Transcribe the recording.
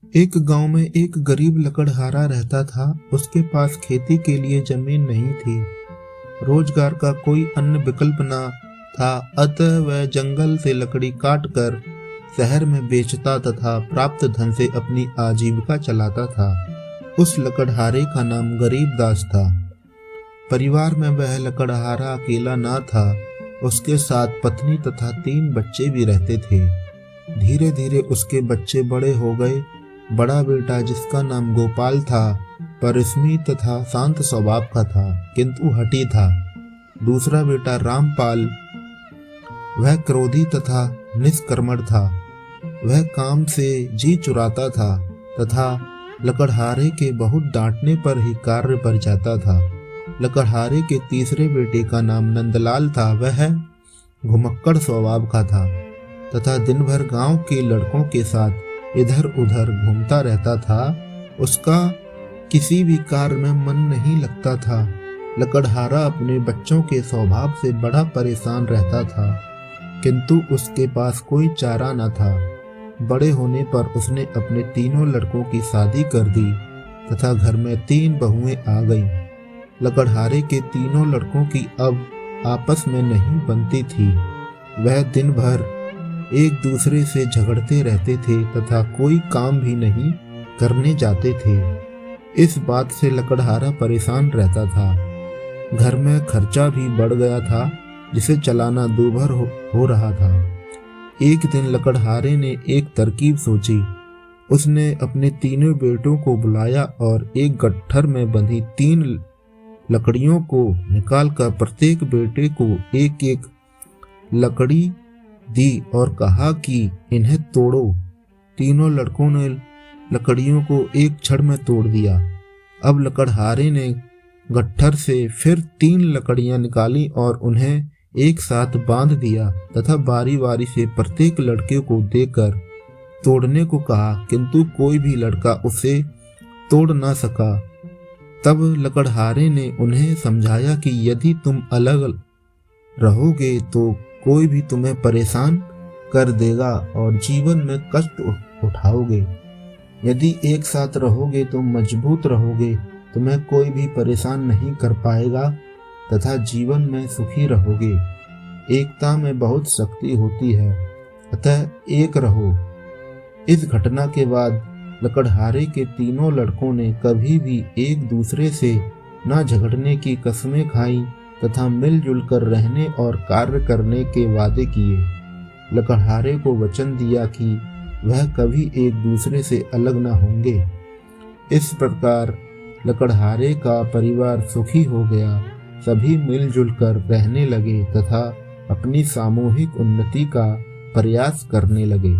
एक गांव में एक गरीब लकड़हारा रहता था। उसके पास खेती के लिए जमीन नहीं थी। रोजगार का कोई अन्य विकल्प न था, अतः वह जंगल से लकड़ी काट कर शहर में बेचता तथा प्राप्त धन से अपनी आजीविका चलाता था। उस लकड़हारे का नाम गरीबदास था। परिवार में वह लकड़हारा अकेला न था, उसके साथ पत्नी तथा 3 बच्चे भी रहते थे। धीरे धीरे उसके बच्चे बड़े हो गए। बड़ा बेटा, जिसका नाम गोपाल था, परिश्रमी तथा शांत स्वभाव का था, किंतु हठी था। दूसरा बेटा रामपाल, वह क्रोधी तथा निष्कर्मण था। वह काम से जी चुराता था तथा लकड़हारे के बहुत डांटने पर ही कार्य पर जाता था। लकड़हारे के तीसरे बेटे का नाम नंदलाल था। वह घुमक्कड़ स्वभाव का था तथा दिन भर गांव के लड़कों के साथ इधर उधर घूमता रहता था। उसका किसी भी कार्य में मन नहीं लगता था। लकड़हारा अपने बच्चों के स्वभाव से बड़ा परेशान रहता था, किंतु उसके पास कोई चारा न था। बड़े होने पर उसने अपने 3 लड़कों की शादी कर दी तथा घर में 3 बहुएं आ गईं। लकड़हारे के 3 लड़कों की अब आपस में नहीं बनती थी। वह दिन भर एक दूसरे से झगड़ते रहते थे तथा कोई काम भी नहीं करने जाते थे। इस बात से लकड़हारा परेशान रहता था। घर में खर्चा भी बढ़ गया था, जिसे चलाना दूभर हो रहा था। एक दिन लकड़हारे ने एक तरकीब सोची। उसने अपने 3 बेटों को बुलाया और एक गट्ठर में बंधी 3 लकड़ियों को निकालकर प्रत्येक बेटे को एक एक लकड़ी दी और कहा कि इन्हें तोड़ो। 3 लड़कों ने लकड़ियों को एक क्षण में तोड़ दिया। अब लकड़हारे ने गट्ठर से फिर 3 लकड़ियां निकाली और उन्हें एक साथ बांध दिया तथा बारी बारी से प्रत्येक लड़के को देकर तोड़ने को कहा, किंतु कोई भी लड़का उसे तोड़ न सका। तब लकड़हारे ने उन्हें समझाया कि यदि तुम अलग रहोगे तो कोई भी तुम्हें परेशान कर देगा और जीवन में कष्ट उठाओगे। यदि एक साथ रहोगे तो मजबूत रहोगे, तुम्हें कोई भी परेशान नहीं कर पाएगा तथा जीवन में सुखी रहोगे। एकता में बहुत शक्ति होती है, अतः एक रहो। इस घटना के बाद लकड़हारे के 3 लड़कों ने कभी भी एक दूसरे से न झगड़ने की कस्में खाई तथा मिलजुल कर रहने और कार्य करने के वादे किए। लकड़हारे को वचन दिया कि वह कभी एक दूसरे से अलग न होंगे। इस प्रकार लकड़हारे का परिवार सुखी हो गया। सभी मिलजुल कर रहने लगे तथा अपनी सामूहिक उन्नति का प्रयास करने लगे।